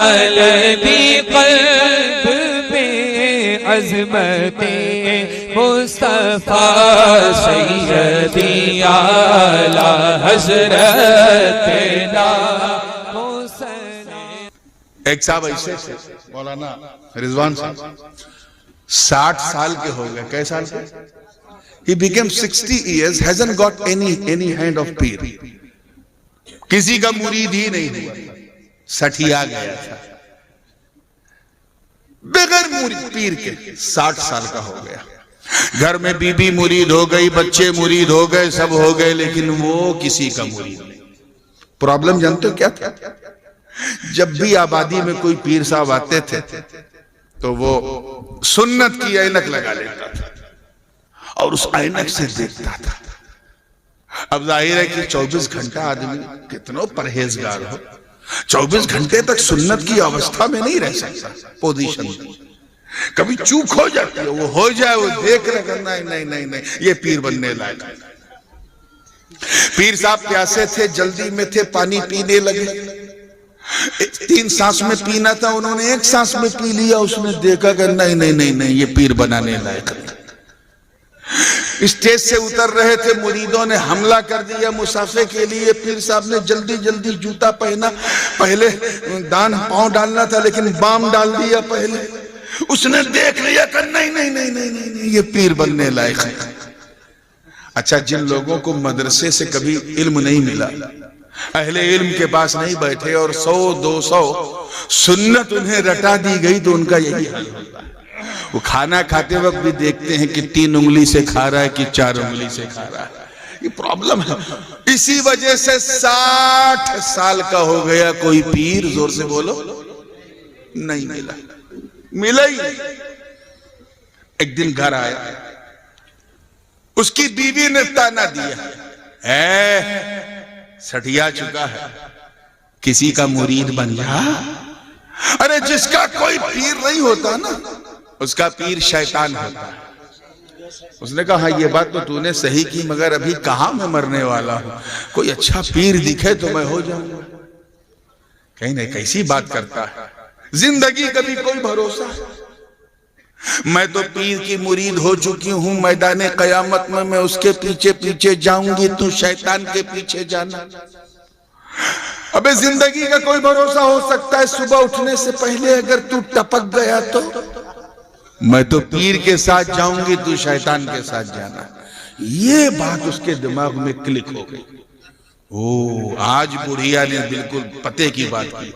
अलवी क़ल्ब में अज़मते मुस्तफ़ा सैयदी आला हज़रत एक साहब ऐसे थे मौलाना रिजवान साहब 60 साल के हो गए। कै साल के? He became 60 years, hasn't got any hand of पीर, किसी का मुरीद ही नहीं हुआ, सठिया गया था बगैर मुरीद पीर के। 60 साल का हो गया, घर में बीबी मुरीद हो गई, बच्चे मुरीद हो गए, सब हो गए, लेकिन वो किसी का मुरीद नहीं। प्रॉब्लम जानते हो क्या था? जब भी आबादी में कोई पीर साहब आते थे तो वो सुन्नत की ऐनक लगा लेता था और उस ऐनक से देखता था। अब जाहिर है कि 24 घंटा आदमी कितना परहेजगार हो, 24 घंटे तक सुन्नत की अवस्था में नहीं रह सकता, पोजीशन में। कभी चूक हो जाती है, वो हो जाए, वो देख रहे, नहीं नहीं नहीं नहीं, ये पीर बनने लायक। पीर साहब प्यासे थे, जल्दी में थे, पानी पीने लगे। 3 सांस में पीना था, उन्होंने 1 सांस में पी लिया। उसने देखा कि नहीं नहीं नहीं नहीं, ये पीर बनाने लायक नहीं। स्टेज से उतर रहे थे, मुरीदों ने हमला कर दिया मुसाफे के लिए। पीर साहब ने जल्दी जल्दी जूता पहना, पहले दान पांव डालना था लेकिन बाम डाल दिया पहले। उसने देख लिया कि नहीं नहीं नहीं नहीं नहीं, नहीं ये पीर बनने लायक है। अच्छा, जिन लोगों को मदरसे से कभी इल्म नहीं मिला, अहले इल्म के पास नहीं बैठे और 100-200 सुन्नत उन्हें रटा दी गई, तो उनका यही हाल होता है। वो खाना खाते वक्त भी देखते हैं कि 3 उंगली से खा रहा है कि 4 उंगली से खा रहा है। ये प्रॉब्लम है। इसी वजह से 60 साल का हो गया, कोई पीर, जोर से बोलो, नहीं मिला, मिला ही नहीं। एक दिन घर आया, उसकी बीवी ने ताना दिया, सठिया चुका है, किसी का मुरीद बन जा। अरे जिसका कोई पीर नहीं होता ना, उसका पीर शैतान होता है। उसने कहा, हाँ ये बात तो तूने सही की, मगर अभी कहां मैं मरने वाला हूं, कोई अच्छा पीर दिखे तो मैं हो जाऊंगा। कहीं नहीं, कैसी बात करता है, जिंदगी कभी कोई भरोसा। मैं तो पीर की मुरीद हो चुकी हूं, मैदान कयामत में मैं उसके पीछे पीछे जाऊंगी, तू शैतान के पीछे जाना। अबे जिंदगी का कोई भरोसा हो सकता है, सुबह उठने से पहले अगर तू टपक गया तो मैं तो पीर के साथ जाऊंगी, तू शैतान के साथ जाना। ये बात उसके दिमाग में क्लिक हो गई। ओ, आज बुढ़िया ने बिल्कुल पते की बात की।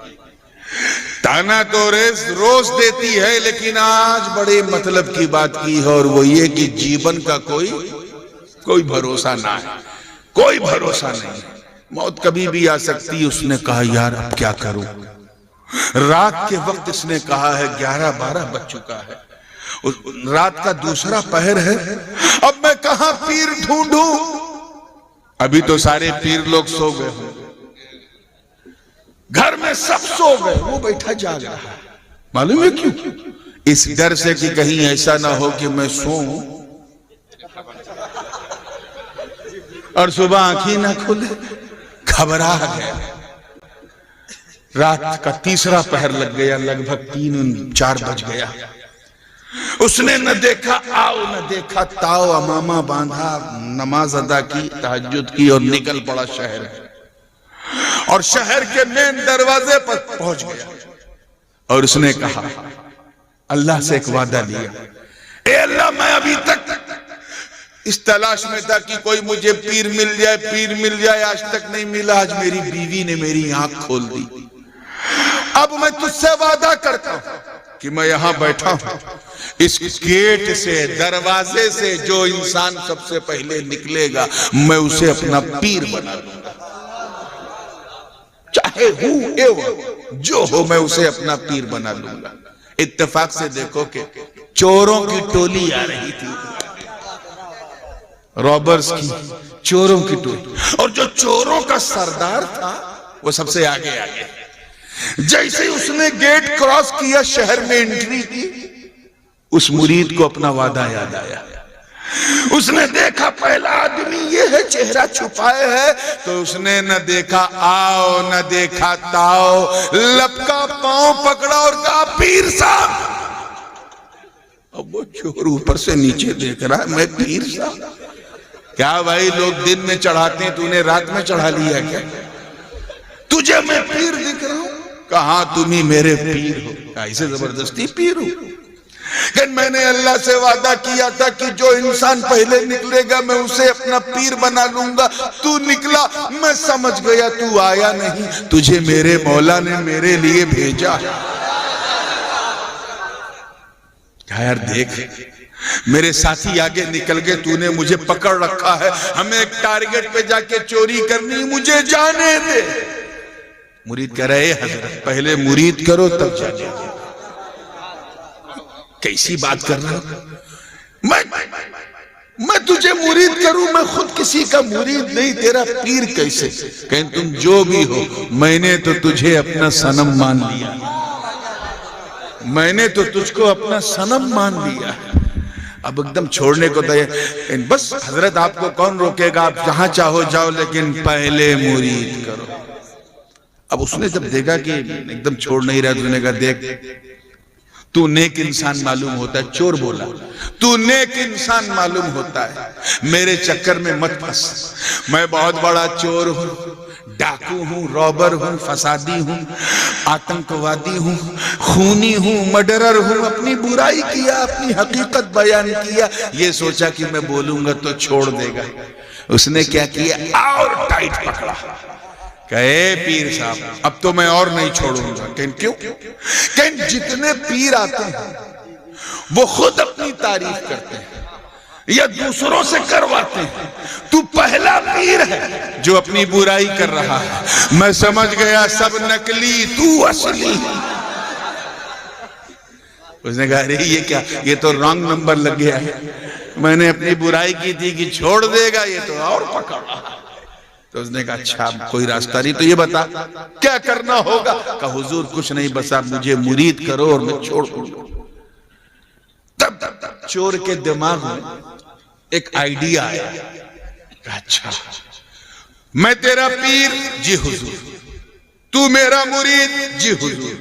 ताना तो रोज देती है, लेकिन आज बड़े मतलब की बात की है, और वो ये कि जीवन का कोई भरोसा ना है, कोई भरोसा नहीं, मौत कभी भी आ सकती है। उसने कहा, यार अब क्या करूं। रात के वक्त इसने कहा है 11-12 बज चुका है, रात का दूसरा पहर है, अब मैं कहां पीर ढूंढूं। अभी तो सारे पीर लोग सो गए हैं, घर में सब सो गए, वो बैठा जाग रहा है। मालूम है क्यों? इस डर से कि कहीं ऐसा ना हो कि मैं सोऊं और सुबह आंखें ना खुले, घबरा गया। रात का तीसरा पहर लग गया, लगभग 3-4 बज गया। उसने न देखा आओ न देखा ताओ, अमामा बांधा, नमाज अदा की, तहज्जुद की और निकल पड़ा शहर। और शहर के मेन दरवाजे पर पहुंच गया और उसने कहा, अल्लाह से एक वादा लिया, ए अल्लाह, मैं अभी तक इस तलाश में था कि कोई मुझे पीर मिल जाए, पीर मिल जाए, आज तक नहीं मिला। आज मेरी बीवी ने मेरी आंख खोल दी। अब मैं तुझसे वादा करता हूं कि मैं यहां बैठा हूं, इस गेट से, दरवाजे से जो इंसान सबसे पहले निकलेगा, मैं उसे अपना पीर बना लूंगा। चाहे जो हो, मैं उसे अपना पीर बना लूंगा। इत्तेफाक से देखो कि चोरों की टोली आ रही थी, रॉबर्स की, चोरों की टोली, और जो चोरों का सरदार था वो सबसे आगे आगे। जैसे ही उसने गेट क्रॉस किया, शहर में एंट्री की, उस मुरीद को अपना वादा याद आया। उसने देखा पहला आदमी ये है, चेहरा छुपाए है, तो उसने न देखा आओ न देखा ताओ, लपका पांव पकड़ा और कहा पीर साहब। अब वो चोर ऊपर से नीचे देख रहा है, मैं पीर साहब? क्या भाई, लोग दिन में चढ़ाते हैं, तूने रात में चढ़ा लिया क्या? तुझे मैं पीर दिख रहा हूं? कहा तुम ही मेरे पीर हो। ऐसे जबरदस्ती पीर हो? कि मैंने अल्लाह से वादा किया था कि जो इंसान पहले निकलेगा मैं उसे अपना पीर बना लूंगा। तू निकला, मैं समझ गया तू आया नहीं, तुझे मेरे मौला ने मेरे लिए भेजा। यार देख, मेरे साथी आगे निकल गए, तूने मुझे पकड़ रखा है, हमें एक टारगेट पे जाके चोरी करनी, मुझे जाने दे। मुरीद कह रहे हजरत पहले मुरीद करो तब जाने। कैसी बात कर रहा हूं मैं तुझे मुरीद करूं? मैं खुद किसी का मुरीद नहीं, तेरा पीर कैसे? कहीं तुम जो भी हो, मैंने तो तुझे अपना सनम मान लिया, मैंने तो तुझको अपना सनम मान लिया। अब एकदम छोड़ने को तैयार। बस हजरत आपको कौन रोकेगा, आप जहां चाहो जाओ, लेकिन पहले मुरीद करो। अब उसने जब देखा कि एकदम छोड़ नहीं रहा, उसने कहा देख तू नेक इंसान मालूम होता है। चोर बोला तू नेक इंसान मालूम होता है, मेरे चक्कर में मत फंस। मैं बहुत बड़ा चोर हूं, डाकू हूं, रॉबर हूं, फसादी हूं, आतंकवादी हूं, खूनी हूं, मर्डरर हूं। अपनी बुराई किया, अपनी हकीकत बयान किया, ये सोचा कि मैं बोलूंगा तो छोड़ देगा। उसने क्या किया, और टाइट पकड़ा। कहे पीर साहब अब तो मैं और नहीं छोड़ूंगा। क्यों? क्योंकि जितने पीर आते हैं वो खुद अपनी तारीफ करते हैं या दूसरों से करवाते हैं। तू पहला पीर है जो अपनी बुराई कर रहा है। मैं समझ गया सब नकली, तू असली। उसने कहा अरे ये क्या, ये तो रॉन्ग नंबर लग गया है। मैंने अपनी बुराई की थी कि छोड़ देगा, ये तो और पकड़ा। तो उसने कहा अच्छा कोई रास्ता नहीं, तो ये बता क्या करना होगा? कहा हुजूर कुछ नहीं, बस आप मुझे मुरीद करो और मैं छोड़ दूंगा। तब चोर के दिमाग में एक आइडिया आया। अच्छा मैं तेरा पीर? जी हुजूर। तू मेरा मुरीद? जी हुजूर।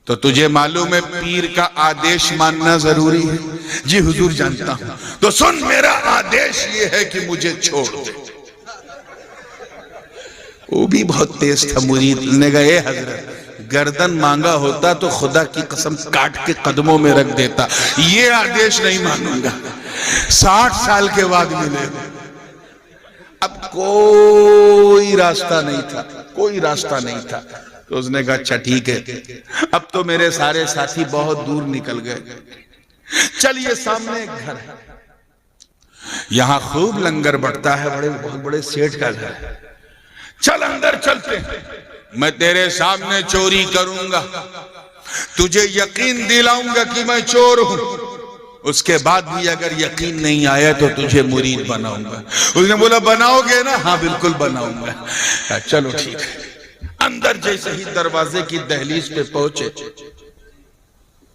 तो तुझे मालूम है पीर का आदेश मानना जरूरी है? जी हुजूर जानता हूं। तो सुन, मेरा आदेश ये है कि मुझे छोड़ दे। वो भी बहुत तेज था मुरीद ने गए हजरत गर्दन मांगा होता तो खुदा की कसम काट के कदमों में रख देता। ये आदेश नहीं मानूंगा, 60 साल के बाद मिले। अब कोई रास्ता नहीं था, कोई रास्ता नहीं था। तो उसने कहा अच्छा ठीक है, अब तो मेरे सारे साथी बहुत दूर निकल गए, चलिए सामने एक घर है, यहां खूब लंगर बढ़ता है, बड़े बहुत बड़े सेठ का घर है, चल अंदर चलते हैं। मैं तेरे सामने चोरी करूंगा, तुझे यकीन दिलाऊंगा कि मैं चोर हूं, उसके बाद भी अगर यकीन नहीं आया तो तुझे मुरीद बनाऊंगा। उसने बोला बनाओगे ना? हाँ बिल्कुल बनाऊंगा। चलो ठीक है। अंदर जैसे ही दरवाजे की दहलीज पे पहुंचे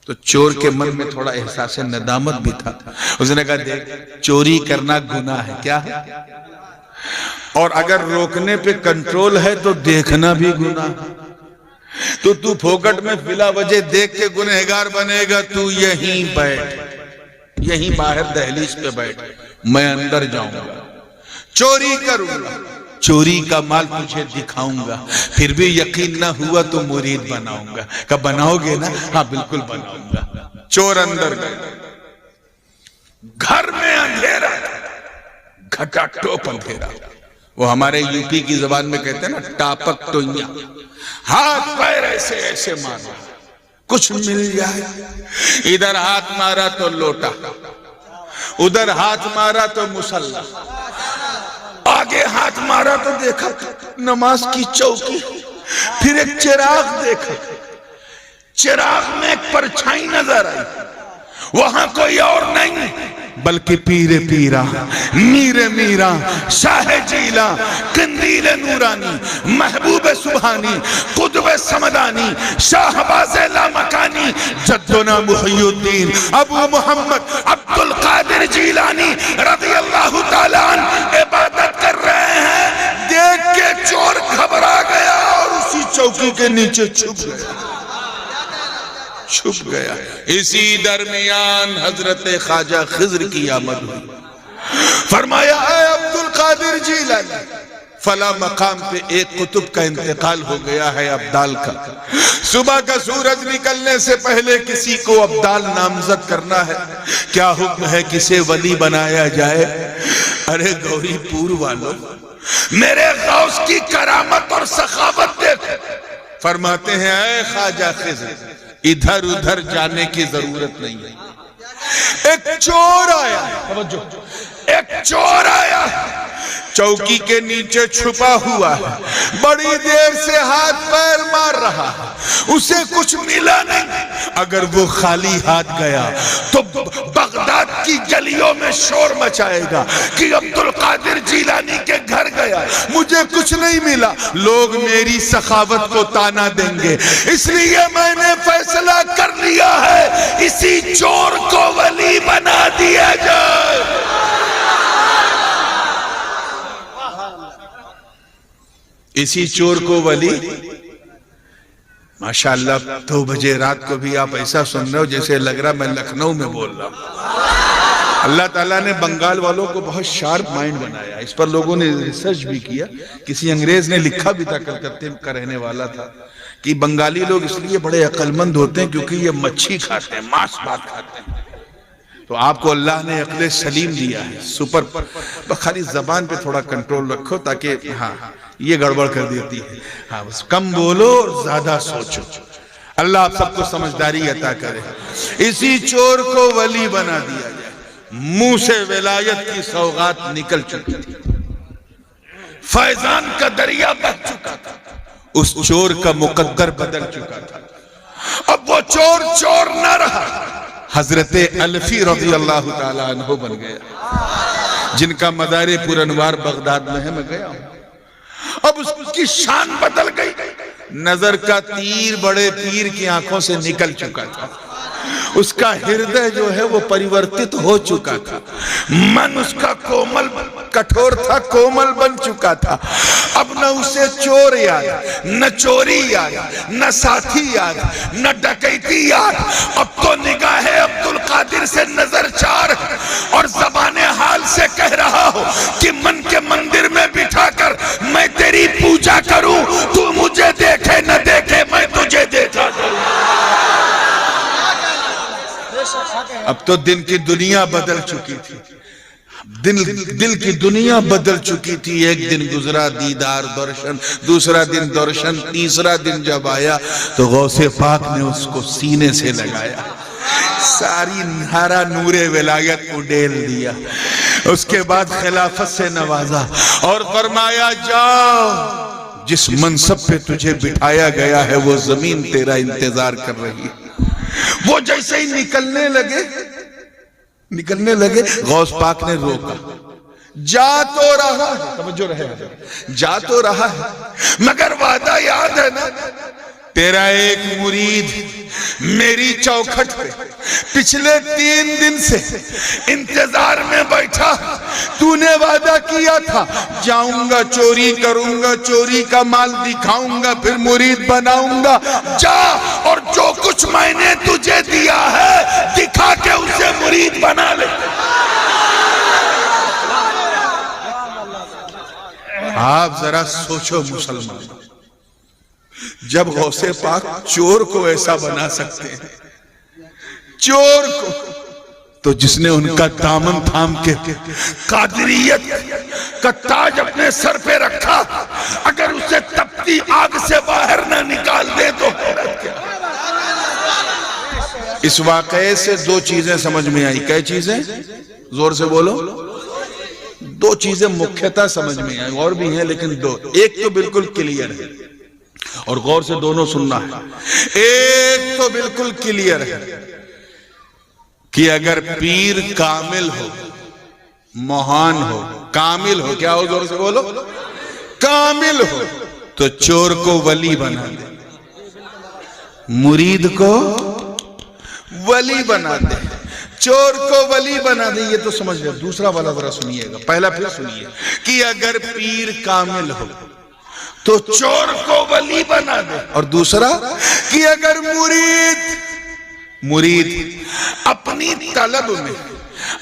तो चोर के मन में थोड़ा एहसास नदामत भी था। उसने कहा देख चोरी करना गुनाह है, क्या है, और अगर रोकने पे कंट्रोल है तो देखना भी गुनाह। तो तू फोकट में बिला वजह देख के गुनहगार बनेगा। तू यहीं बैठ, यहीं बाहर दहलीज पे बैठ, मैं अंदर जाऊंगा, चोरी करूंगा, चोरी का माल तुझे दिखाऊंगा, फिर भी यकीन ना हुआ तो मुरीद बनाऊंगा। कब बनाओगे ना? हाँ बिल्कुल बनाऊंगा। चोर अंदर गए, घर में अंधेरा, घटाटोप अंधेरा। वो हमारे यूपी की जबान में कहते हैं ना टापक टोइया, हाथ पैर ऐसे ऐसे मारा, कुछ मिल जाए। इधर हाथ मारा तो लोटा, उधर हाथ मारा तो मुसल्ला, आगे हाथ मारा तो देखा नमाज की चौकी, फिर एक चिराग देखा, चिराग में एक परछाई नजर आई, वहां कोई और नहीं बल्कि पीरे पीरा, मीरे मीरा, शाह जीला, कंदीले नूरानी, महबूब सुबहानी, कुतुबे समदानी, शाहबाज़े लामकानी, जद्दुना मुहियुद्दीन, अबू मोहम्मद अब्दुल कादिर कादिर जीलानी रज़ी अल्लाह ताला अन्हु इबादत कर रहे हैं, देख के चोर घबरा गया और उसी चौकी के नीचे छुप गया। इसी दरमियान हजरत ख्वाजा खिज़्र की आमद हुई। फरमाया, ऐ अब्दुल कादिर जीलानी, फला मकाम पे एक कुतुब का इंतकाल हो गया है, अब्दाल का। सुबह का सूरज निकलने से पहले किसी को अब्दाल नामजद करना है, क्या हुक्म है, किसे वली बनाया जाए? अरे गौरीपुर वालों, मेरे गौस की करामत और सखावत देखो। फरमाते हैं, ऐ ख्वाजा खिज़्र, इधर उधर जाने की जरूरत नहीं है। एक चोर आया, एक चोर आया, चौकी के नीचे छुपा हुआ है, बड़ी देर से हाथ पैर मार रहा है, उसे कुछ मिला नहीं। अगर वो खाली हाथ गया तो बगदाद की गलियों में शोर मचाएगा कि अब्दुल कादिर जीलानी के घर गया, मुझे कुछ नहीं मिला, लोग मेरी सखावत को ताना देंगे। इसलिए मैंने फैसला कर लिया है, इसी चोर को वली बना दिया जाए। इसी चोर को वली, माशाअल्लाह 2 बजे रात को भी आप ऐसा सुन रहे हो जैसे लग रहा मैं लखनऊ में बोल रहा हूं। अल्लाह ताला ने बंगाल वालों को बहुत शार्प माइंड बनाया, इस पर लोगों ने रिसर्च भी किया। किसी अंग्रेज ने लिखा भी था, कलकत्ते का रहने वाला था, कि बंगाली लोग इसलिए बड़े अक्लमंद होते हैं क्योंकि ये मच्छी खाते हैं, मांस भात खाते हैं। तो आपको अल्लाह ने अक्ल सलीम दिया है, सुपर। खाली जबान पे थोड़ा कंट्रोल रखो, ताकि हाँ ये गड़बड़ कर देती है, हाँ बस कम बोलो और ज्यादा सोचो। अल्लाह आप सबको समझदारी अता करे। इसी चोर को वली बना दिया जाए। मुंह से विलायत की सौगात निकल चुकी थी, फैजान का दरिया बह चुका था, उस चोर का मुकद्दर बदल चुका था। अब वो चोर चोर न रहा, हजरते अलफी रज़ी अल्लाह ताला अन्हु बन गया, जिनका मदारे पुरनवार बगदाद में है, मैं गया हूं। अब उसकी शान बदल गई, नजर का तीर बड़े पीर की आंखों से निकल चुका था, उसका हृदय जो है वो परिवर्तित हो चुका था, मन उसका कोमल कठोर था, कोमल बन चुका था। अब न उसे चोर याद, न चोरी याद, न साथी याद, न डकैती याद, अब तो निगाहे अब्दुल कादिर से नजर चार, और ज़बाने हाल से कह रहा हो कि मन के मंदिर में बिठाकर मैं तेरी पूजा करूं, तू मुझे देखे न देखे मैं तुझे देखा करूं। अब तो दिन की दुनिया बदल चुकी थी, दिल की दुनिया बदल चुकी थी। एक दिन गुजरा दीदार दर्शन, दूसरा दिन दर्शन, तीसरा दिन जब आया तो गौसे पाक ने उसको सीने से लगाया, सारी नारा नूरे विलायत उड़ेल दिया। उसके बाद खिलाफत से नवाजा और फरमाया, जाओ, जिस मनसब पे तुझे बिठाया गया है वो जमीन तेरा इंतजार कर रही है। वो जैसे ही निकलने लगे गौस पाक ने रोका। जा तो रहा है, समझो रहे, जा तो रहा है, मगर वादा याद है ना, तेरा एक मुरीद मेरी चौखट पे पिछले 3 दिन से इंतजार में बैठा, तूने वादा किया था जाऊंगा, चोरी करूंगा, चोरी का माल दिखाऊंगा, फिर मुरीद बनाऊंगा। जा और जो कुछ मैंने तुझे दिया है दिखा के उसे मुरीद बना ले। आप जरा सोचो मुसलमान, जब गौसे पाक चोर को ऐसा बना सकते हैं, चोर को, तो जिसने उनका दामन थाम के कादरियत का ताज अपने सर पे रखा, अगर उसे तपती आग से बाहर ना निकाल दे तो क्या। इस वाकये से 2 चीजें समझ में आई। क्या चीजें? जोर से बोलो। 2 चीजें मुख्यतः समझ में आई, और भी हैं लेकिन 2। एक तो बिल्कुल क्लियर है और गौर से दोनों सुनना है। एक तो बिल्कुल क्लियर है कि अगर पीर कामिल हो, महान हो, कामिल हो, क्या हो, जोर से बोलो, कामिल हो, तो चोर को वली बना दे, मुरीद को वली बना दे। चोर को वली बना दे, ये तो समझ लो। दूसरा वाला जरा सुनिएगा, पहला फिर सुनिए कि अगर पीर कामिल हो तो चोर को वली बना दे, और दूसरा कि अगर मुरीद अपनी तलब में,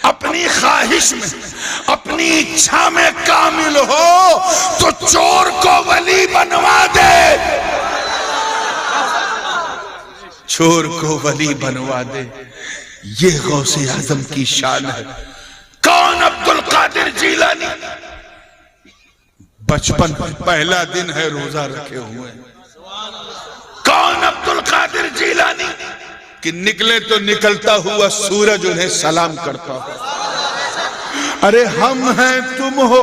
अपनी ख्वाहिश में, अपनी इच्छा में कामिल हो तो चोर को वली बनवा दे, चोर को वली बनवा दे। ये गौसे आजम की शान है। कौन? अब्दुल कादिर जीलानी। बचपन पहला दिन है, रोजा रखे हुए। कौन? अब्दुल कादिर जीलानी। कि निकले तो निकलता हुआ सूरज उन्हें सलाम करता हो। अरे हम हैं, तुम हो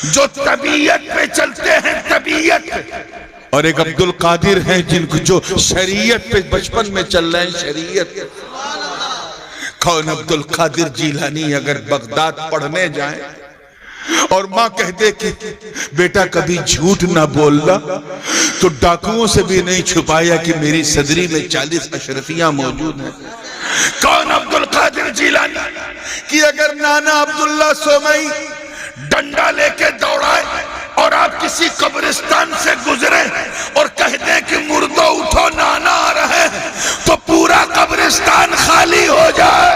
जो तबीयत पे चलते हैं, तबीयत पे, और एक अब्दुल कादिर हैं जिनको जो शरीयत पे बचपन में चल रहे हैं, शरीयत पे। कौन? अब्दुल कादिर जीलानी अगर बगदाद पढ़ने जाए और माँ कह दे कि बेटा कभी झूठ ना बोलना, तो डाकुओं से भी नहीं छुपाया कि मेरी सदरी में 40 अशरफियां मौजूद हैं। कौन? अब्दुल कादिर जीलानी कि अगर नाना अब्दुल्ला सोमई डंडा लेके दौड़ाए और आप किसी कब्रिस्तान से गुजरे और कह दें कि मुर्दों उठो, नाना आ रहे हैं, तो पूरा कब्रिस्तान खाली हो जाए।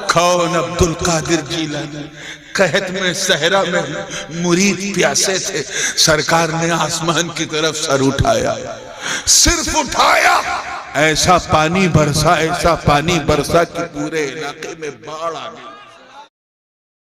कौन? अब्दुल कादिर जीलानी। कहत में सहरा में मुरीद प्यासे थे, सरकार ने आसमान की तरफ सर उठाया, सिर्फ उठाया, ऐसा पानी बरसा कि पूरे इलाके में बाढ़ आ गई।